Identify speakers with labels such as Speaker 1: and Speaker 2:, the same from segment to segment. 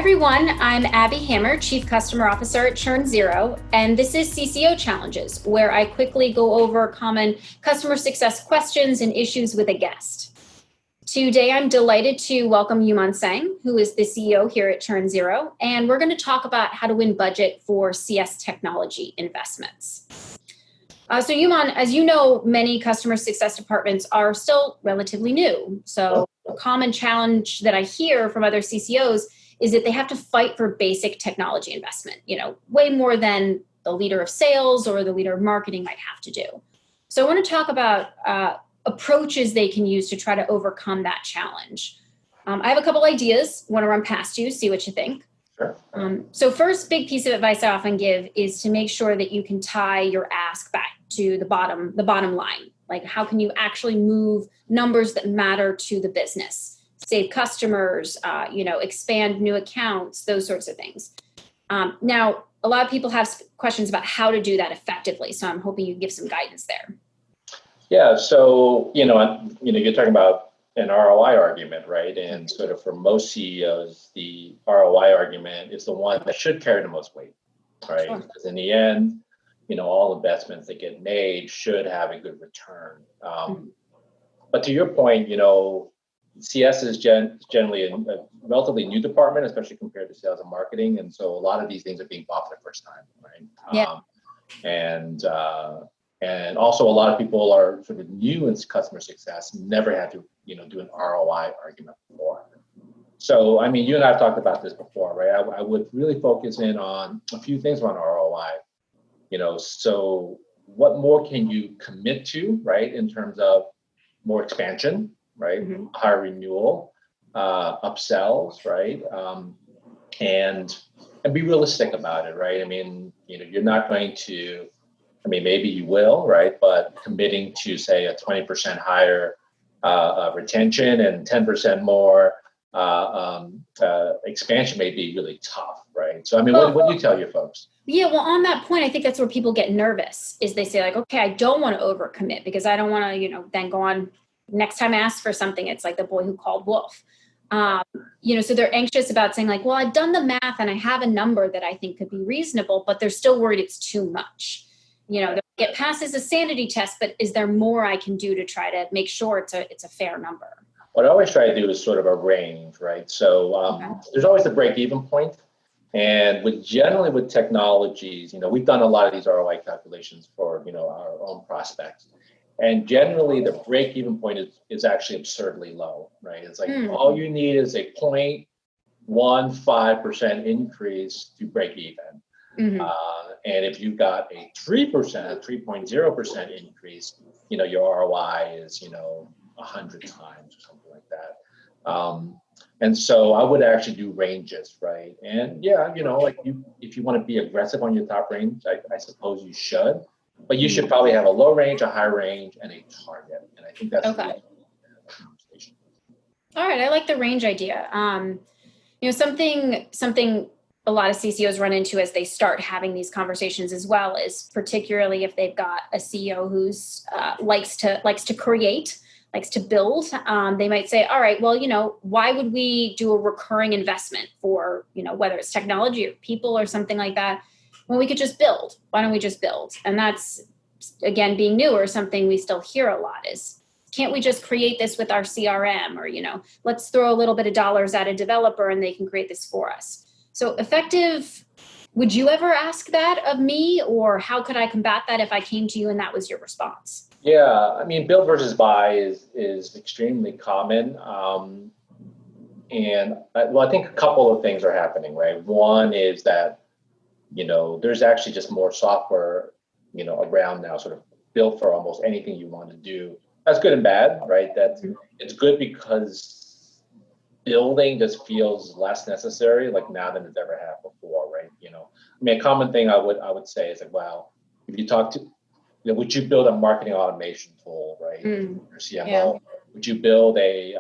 Speaker 1: everyone, I'm Abby Hammer, Chief Customer Officer at ChurnZero, and this is CCO Challenges, where I quickly go over common customer success questions and issues with a guest. Today, I'm delighted to welcome Tsang, who is the CEO here at ChurnZero, and we're going to talk about how to win budget for CS technology investments. So Yuman, as you know, many customer success departments are still relatively new. So a common challenge that I hear from other CCOs is that they have to fight for basic technology investment, way more than the leader of sales or the leader of marketing might have to do. So I want to talk about approaches they can use to try to overcome that challenge. I have a couple ideas, want to run past you, see what you think.
Speaker 2: Sure.
Speaker 1: So first big piece of advice I often give is to make sure that you can tie your ask back to the bottom line. Like, how can you actually move numbers that matter to the business? Save customers, expand new accounts, those sorts of things. Now, a lot of people have questions about how to do that effectively. So I'm hoping you can give some guidance there.
Speaker 2: Yeah. So, you're talking about an ROI argument, right? And sort of for most CEOs, the ROI argument is the one that should carry the most weight, right?
Speaker 1: Sure.
Speaker 2: Because in the end, all investments that get made should have a good return. But to your point, CS is generally a relatively new department, especially compared to sales and marketing. And so a lot of these things are being bought for the first time, right?
Speaker 1: Yeah.
Speaker 2: And also a lot of people are sort of new in customer success, never had to, do an ROI argument before. So, you and I have talked about this before, right? I would really focus in on a few things around ROI. So what more can you commit to, right? In terms of more expansion, right?
Speaker 1: Mm-hmm.
Speaker 2: Higher renewal, upsells, right? And be realistic about it, right? You're not going to, maybe you will, right? But committing to, say, a 20% higher retention and 10% more expansion may be really tough, right? So, what do you tell your folks?
Speaker 1: Yeah, well, on that point, I think that's where people get nervous, is they say, like, okay, I don't want to overcommit because I don't want to, then go on next time I ask for something, it's like the boy who called wolf. So they're anxious about saying, like, well, I've done the math and I have a number that I think could be reasonable, but they're still worried it's too much. It passes a sanity test, but is there more I can do to try to make sure it's a fair number?
Speaker 2: What I always try to do is sort of a range, right? So there's always the break-even point. And generally with technologies, we've done a lot of these ROI calculations for, our own prospects. And generally the break-even point is actually absurdly low, right? It's like all you need is a 0.15% increase to break even.
Speaker 1: Mm-hmm.
Speaker 2: And if you got a 3.0% increase, your ROI is, 100 times or something like that. And so I would actually do ranges, right? And yeah, if you want to be aggressive on your top range, I suppose you should, but you should probably have a low range, a high range, and a target. And I think that's
Speaker 1: okay. All right, I like the range idea. Something a lot of CCOs run into as they start having these conversations as well is, particularly if they've got a CEO who's likes to create, likes to build, they might say, all right, well, why would we do a recurring investment for, whether it's technology or people or something like that, when we could just build? Why don't we just build? And that's, again, being newer, something we still hear a lot is, can't we just create this with our CRM? Or, let's throw a little bit of dollars at a developer and they can create this for us. So effective, would you ever ask that of me? Or how could I combat that if I came to you and that was your response?
Speaker 2: Yeah, build versus buy is extremely common. And I think a couple of things are happening, right? One is that, there's actually just more software, around now, sort of built for almost anything you want to do. That's good and bad, right? It's good because building just feels less necessary, like now than it's ever had before, right? A common thing I would say is like, well, if you talk to, would you build a marketing automation tool, right? Your CMO,
Speaker 1: Yeah.
Speaker 2: Would you build a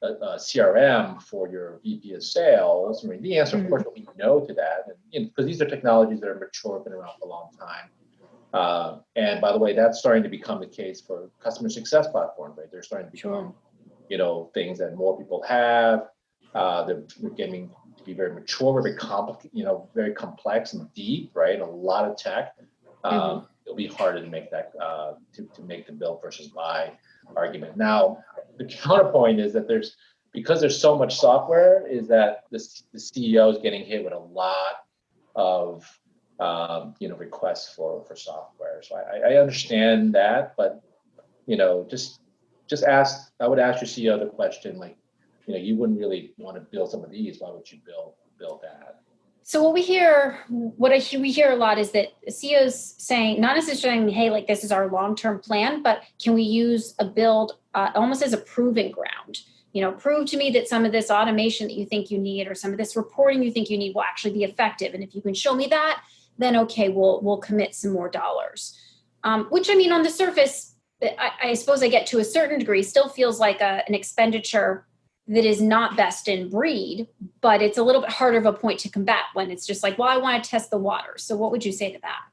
Speaker 2: CRM for your VP of sales? The answer, of course, will be no to that, and because these are technologies that are mature, been around for a long time. And by the way, that's starting to become the case for customer success platforms, right? They're starting to become, things that more people have. They're getting to be very mature, very very complex and deep, right? A lot of tech. It'll be harder to make that to make the build versus buy argument. Now, the counterpoint is that because there's so much software, is that the CEO is getting hit with a lot of requests for software. So I understand that, but just ask. I would ask your CEO the question, like, you wouldn't really want to build some of these. Why would you build that?
Speaker 1: So what we hear a lot is that CEOs saying, not necessarily saying, hey, like this is our long-term plan, but can we use a build almost as a proving ground? Prove to me that some of this automation that you think you need, or some of this reporting you think you need, will actually be effective. And if you can show me that, then okay, we'll commit some more dollars. Which, I mean, on the surface, I suppose I get to a certain degree, still feels like an expenditure that is not best in breed, but it's a little bit harder of a point to combat when it's just like, well, I want to test the water. So what would you say to that?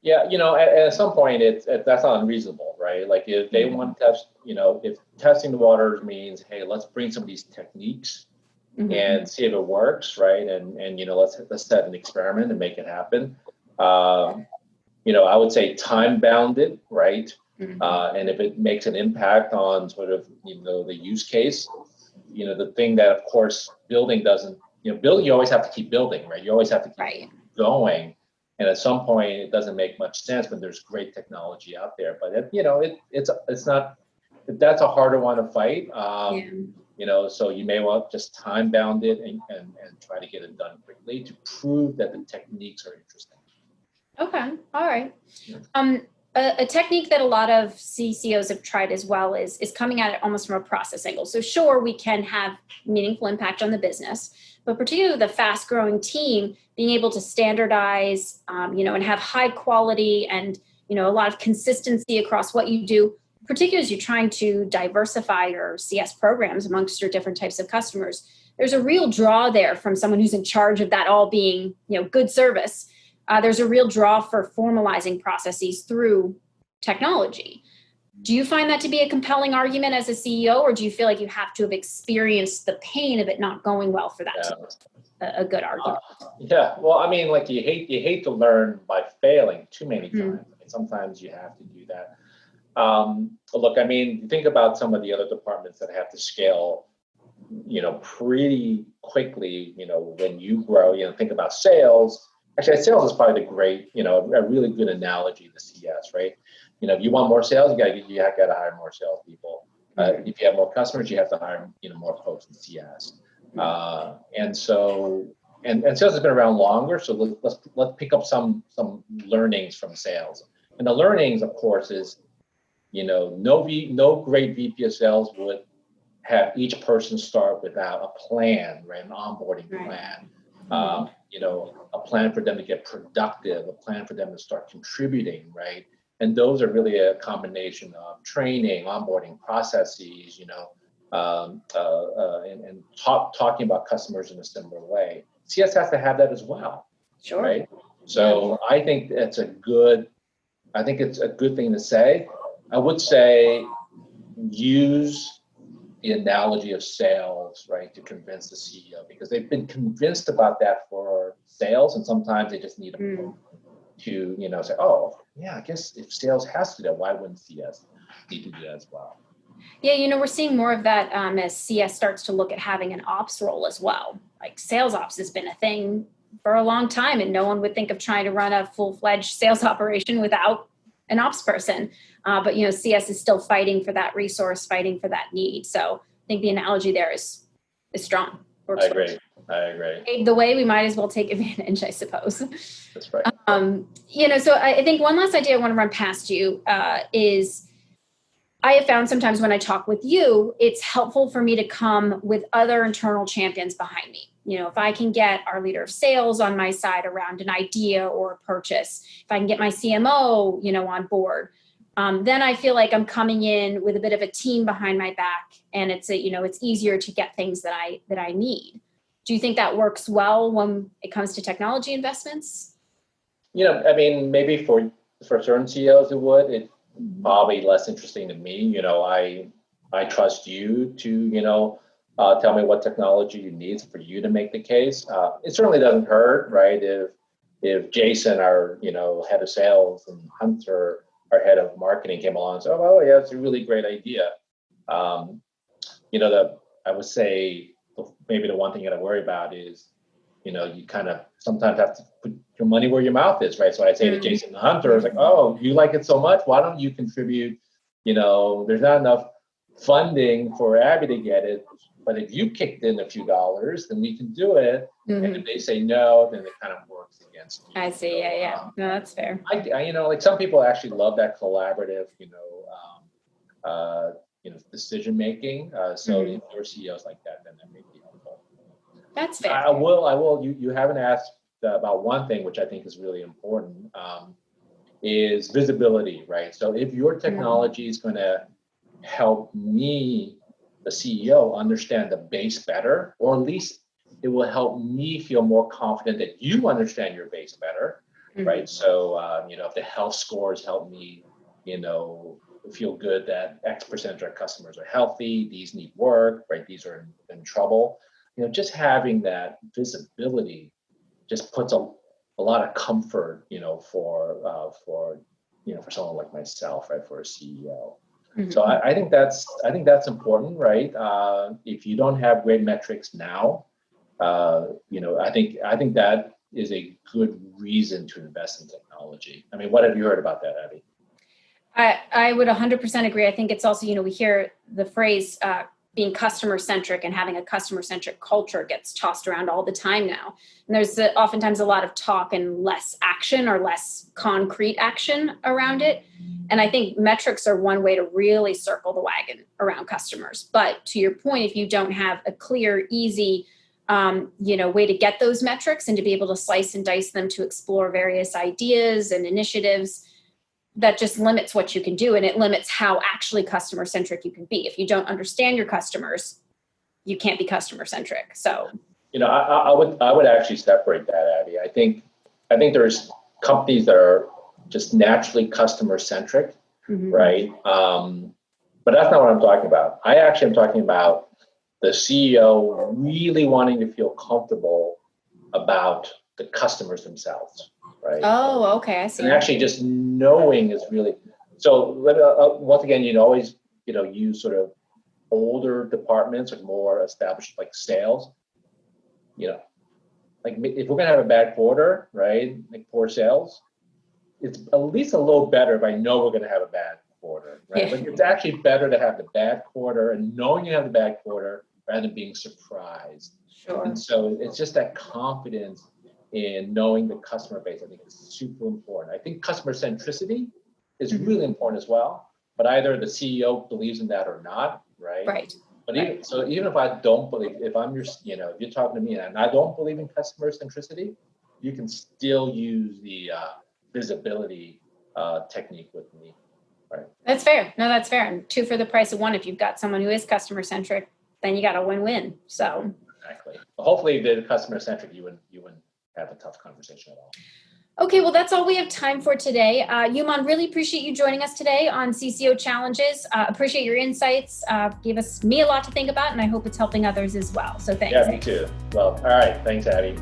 Speaker 2: Yeah, at some point that's not unreasonable, right? Like if they want to test, if testing the waters means, hey, let's bring some of these techniques and see if it works, right? And let's set an experiment and make it happen. I would say time bounded, right? And if it makes an impact on sort of the use case, the thing that, of course, building doesn't, building, you always have to keep building, right? You always have to keep going. And at some point, it doesn't make much sense when there's great technology out there. But it's not, that's a harder one to fight. So you may want just time bound it and try to get it done quickly to prove that the techniques are interesting.
Speaker 1: Okay, all right. A technique that a lot of CCOs have tried as well is coming at it almost from a process angle. So sure, we can have meaningful impact on the business, but particularly the fast growing team, being able to standardize, and have high quality and, a lot of consistency across what you do, particularly as you're trying to diversify your CS programs amongst your different types of customers. There's a real draw there from someone who's in charge of that all being, good service. There's a real draw for formalizing processes through technology. Do you find that to be a compelling argument as a CEO, or do you feel like you have to have experienced the pain of it not going well for that to be a good argument?
Speaker 2: Yeah, well, I mean, like you hate to learn by failing too many times. I mean, sometimes you have to do that. Look, I mean, think about some of the other departments that have to scale, pretty quickly. When you grow, think about sales. Actually, sales is probably a really good analogy to CS, right? If you want more sales, you have got to hire more salespeople. If you have more customers, you have to hire more folks in CS. And sales has been around longer, so let's pick up some learnings from sales. And the learnings, of course, is no great VP of sales would have each person start without a plan, right? An onboarding plan. A plan for them to get productive, a plan for them to start contributing, right? And those are really a combination of training, onboarding processes, and talking about customers in a similar way. CS has to have that as well, right? So I think it's a good thing to say. I would say use the analogy of sales, right, to convince the CEO, because they've been convinced about that for sales, and sometimes they just need a moment to, say, oh, yeah, I guess if sales has to do that, why wouldn't CS need to do that as well?
Speaker 1: Yeah, we're seeing more of that as CS starts to look at having an ops role as well. Like sales ops has been a thing for a long time, and no one would think of trying to run a full-fledged sales operation without an ops person. But CS is still fighting for that resource, fighting for that need. So I think the analogy there is strong.
Speaker 2: I agree.
Speaker 1: The way we might as well take advantage, I suppose.
Speaker 2: That's right.
Speaker 1: So I think one last idea I want to run past you is I have found sometimes when I talk with you, it's helpful for me to come with other internal champions behind me. If I can get our leader of sales on my side around an idea or a purchase, if I can get my CMO, on board, then I feel like I'm coming in with a bit of a team behind my back, and it's easier to get things that I need. Do you think that works well when it comes to technology investments?
Speaker 2: I mean, maybe for certain CEOs it would. It's probably less interesting to me. I trust you to Tell me what technology you need for you to make the case. It certainly doesn't hurt, right? If Jason, our head of sales, and Hunter, our head of marketing, came along and said, "Oh, yeah, it's a really great idea." I would say maybe the one thing that I worry about is, you kind of sometimes have to put your money where your mouth is, right? So I say to Jason and Hunter, I was like, "Oh, you like it so much? Why don't you contribute? There's not enough funding for Abby to get it, but if you kicked in a few dollars, then we can do it." And if they say no, then it kind of works against you.
Speaker 1: I see. Yeah. No, that's fair.
Speaker 2: Like some people actually love that collaborative, decision making. So if your CEO's like that, then that may be helpful.
Speaker 1: That's fair.
Speaker 2: I will. You haven't asked about one thing, which I think is really important, is visibility, right? So if your technology is going to help me, the CEO, understand the base better, or at least it will help me feel more confident that you understand your base better, right? So, if the health scores help me, feel good that X% of our customers are healthy, these need work, right? These are in trouble. Just having that visibility just puts a lot of comfort, for someone like myself, right? For a CEO. So I think that's important, right? If you don't have great metrics now, I think that is a good reason to invest in technology. I mean, what have you heard about that, Abby?
Speaker 1: I would 100% agree. I think it's also, we hear the phrase being customer-centric and having a customer-centric culture gets tossed around all the time now. And there's oftentimes a lot of talk and less action or less concrete action around it. And I think metrics are one way to really circle the wagon around customers. But to your point, if you don't have a clear, easy, way to get those metrics and to be able to slice and dice them to explore various ideas and initiatives, that just limits what you can do, and it limits how actually customer centric you can be. If you don't understand your customers, you can't be customer centric. So,
Speaker 2: I would actually separate that, Abby. I think there's companies that are just naturally customer centric, right? But that's not what I'm talking about. I actually am talking about the CEO really wanting to feel comfortable about the customers themselves. Right.
Speaker 1: Oh, okay. I see.
Speaker 2: And actually just knowing is really, so once again, always, use sort of older departments or more established like sales, like if we're going to have a bad quarter, right? Like poor sales, it's at least a little better if I know we're going to have a bad quarter, right? But it's actually better to have the bad quarter and knowing you have the bad quarter rather than being surprised.
Speaker 1: Sure.
Speaker 2: And so it's just that confidence in knowing the customer base, I think is super important. I think customer centricity is really important as well, but either the CEO believes in that or not, right?
Speaker 1: Right.
Speaker 2: But even if I don't believe, if I'm your, if you're talking to me and I don't believe in customer centricity, you can still use the visibility technique with me, right?
Speaker 1: That's fair. No, that's fair. And 2 for the price of 1. If you've got someone who is customer centric, then you got a win-win. So
Speaker 2: exactly. But hopefully, if they're customer centric, you wouldn't have a tough conversation at all.
Speaker 1: Okay, well, that's all we have time for today. Yuman, really appreciate you joining us today on CCO Challenges. Appreciate your insights. Gave me a lot to think about, and I hope it's helping others as well. So thanks.
Speaker 2: Yeah, me too. Well, all right. Thanks, Abby.